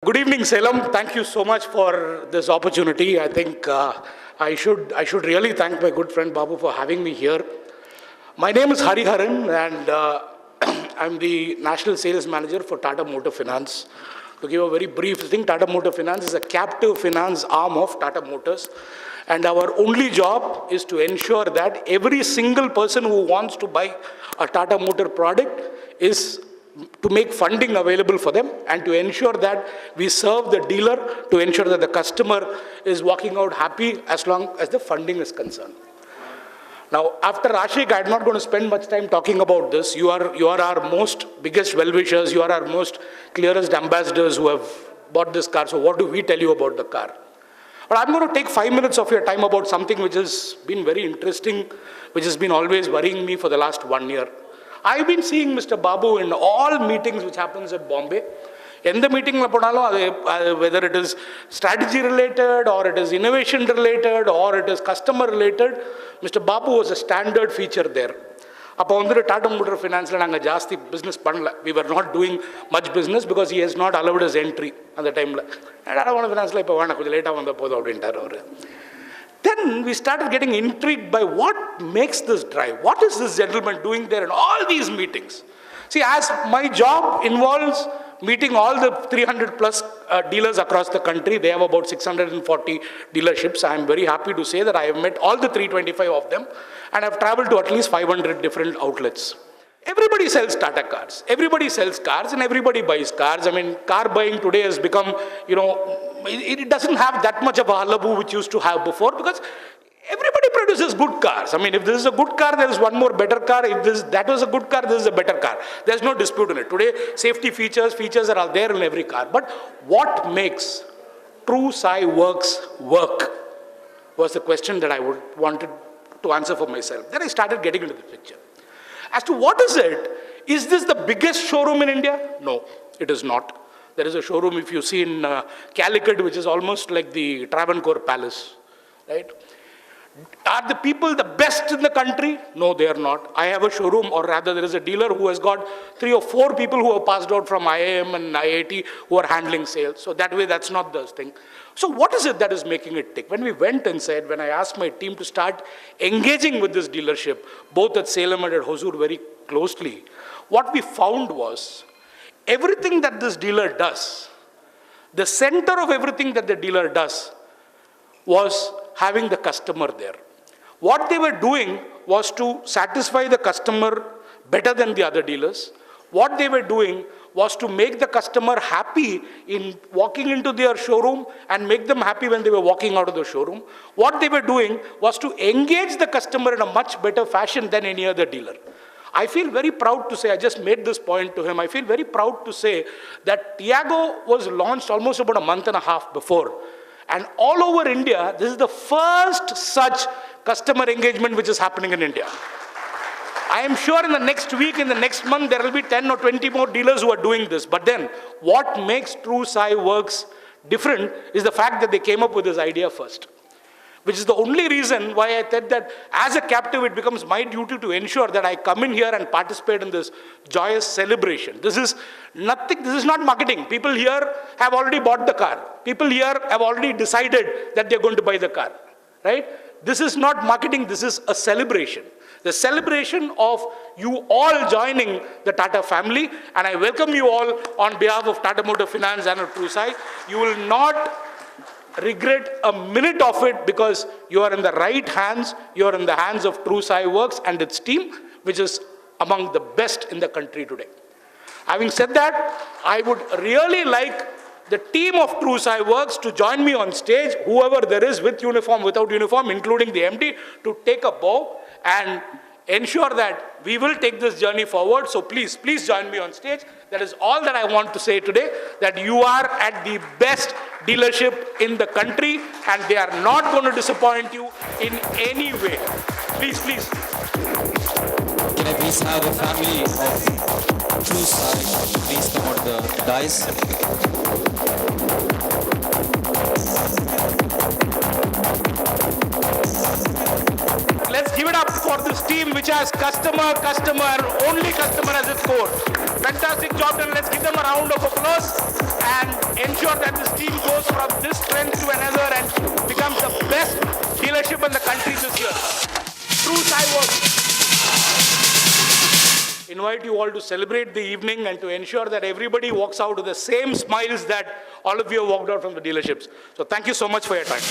Good evening, Salem. Thank you so much for this opportunity. I think I should really thank my good friend Babu for having me here. My name is Hari Haran, and I'm the National Sales Manager for Tata Motor Finance. To give a very brief thing, Tata Motor Finance is a captive finance arm of Tata Motors. And our only job is to ensure that every single person who wants to buy a Tata Motor product is to make funding available for them and to ensure that we serve the dealer to ensure that the customer is walking out happy as long as the funding is concerned. Now, after Ashik, I'm not going to spend much time talking about this. You are our most biggest well-wishers. You are our most clearest ambassadors who have bought this car. So what do we tell you about the car? But I'm going to take 5 minutes of your time about something which has been very interesting, which has been always worrying me for the last 1 year. I've been seeing Mr. Babu in all meetings which happens at Bombay. In the meeting, whether it is strategy related, or it is innovation related, or it is customer related, Mr. Babu was a standard feature there. Upon the Tata Motor Finance, business we were not doing much business because he has not allowed us entry at the time. Tata Motor Finance Then we started getting intrigued by what makes this drive. What is this gentleman doing there in all these meetings? See, as my job involves meeting all the 300 plus dealers across the country, they have about 640 dealerships. I am very happy to say that I have met all the 325 of them and I've traveled to at least 500 different outlets. Everybody sells Tata cars. Everybody sells cars and everybody buys cars. I mean, car buying today has become, it doesn't have that much of a hullabaloo which used to have before because everybody produces good cars. I mean, if this is a good car, there is one more better car. If that was a good car, this is a better car. There's no dispute in it. Today, safety features are all there in every car. But what makes TrueSci Works work was the question that I wanted to answer for myself. Then I started getting into the picture. As to what is it? Is this the biggest showroom in India? No, it is not. There is a showroom, if you see in Calicut, which is almost like the Travancore Palace, right? Are the people the best in the country? No, they are not. I have a showroom, or rather there is a dealer who has got 3 or 4 people who have passed out from IIM and IIT who are handling sales. So that way, that's not the thing. So what is it that is making it tick? When we went inside, when I asked my team to start engaging with this dealership, both at Salem and at Hosur very closely, what we found was everything that this dealer does, the center of everything that the dealer does was having the customer there. What they were doing was to satisfy the customer better than the other dealers. What they were doing was to make the customer happy in walking into their showroom and make them happy when they were walking out of the showroom. What they were doing was to engage the customer in a much better fashion than any other dealer. I feel very proud to say, I just made this point to him, I feel very proud to say that Tiago was launched almost about a month and a half before. And all over India, this is the first such customer engagement which is happening in India. I am sure in the next week, in the next month, there will be 10 or 20 more dealers who are doing this. But then, what makes TrueSci Works different is the fact that they came up with this idea first. Which is the only reason why I said that as a captive, it becomes my duty to ensure that I come in here and participate in this joyous celebration. This is nothing, this is not marketing. People here have already bought the car. People here have already decided that they're going to buy the car, right? This is not marketing, this is a celebration. The celebration of you all joining the Tata family, and I welcome you all on behalf of Tata Motor Finance and of TrueSci. You will not regret a minute of it because you are in the right hands. You are in the hands of TrueSci Works and its team, which is among the best in the country today. Having said that, I would really like the team of TrueSci Works to join me on stage, whoever there is with uniform, without uniform, including the MD, to take a bow and ensure that we will take this journey forward. So please join me on stage. That is all that I want to say today, that you are at the best dealership in the country and they are not going to disappoint you in any way. Please. Can I please have a family of TrueSci please come out of the dais? Let's give it up for this team which which has customer, and only customer as its core. Fantastic job done. Let's give them a round of applause and ensure that this team goes from this strength to another and becomes the best dealership in the country this year. True Sai was. Invite you all to celebrate the evening and to ensure that everybody walks out with the same smiles that all of you have walked out from the dealerships. So thank you so much for your time.